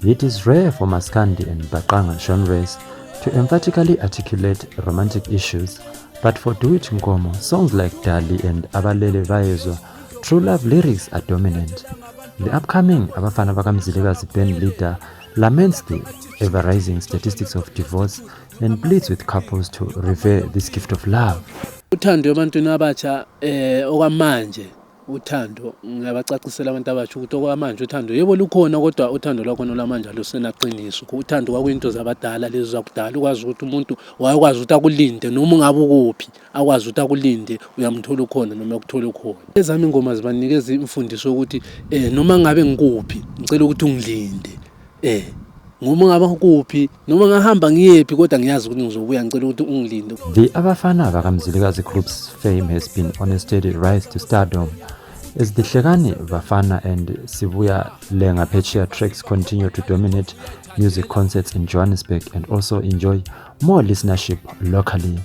It is rare for Maskandi and Baqanga genres to emphatically articulate romantic issues, but for Duit Nkomo, songs like Dali and Abalele Vaezwa, true love lyrics are dominant. The upcoming Abafana Bakamzilikazi band leader laments the ever-rising statistics of divorce and pleads with couples to revere this gift of love. Uthando ebantwini abatsha okwamanje uthando ngiyabacacisela abantu abasha ukuthi okwamanje uthando yebo lukhona kodwa uthando lwakhona lamanje alusenaqiniso. Uthando kwakuyinto zabadala lezi zakudala ukwazi ukuthi umuntu wayekwazi ukuthi akulinde noma ungabe ukuphi akwazi ukuthi akulinde uyamthola ukhona noma ukuthola ukhona. Ezami ingoma zibanikeza imfundiso ukuthi noma ngabe ngikuphi ngicela ukuthi ungilinde ngoma ngaba kuphi noma ngahamba ngiyephi kodwa ngiyazi ukuthi ngizobuya ngicela ukuthi ungilinde. The Abafana Bakamzilikazi group's fame has been on a steady rise to stardom as the Hlekani Bafana and Sibuya Lenga Phetsheya tracks continue to dominate music concerts in Johannesburg and also enjoy more listenership locally.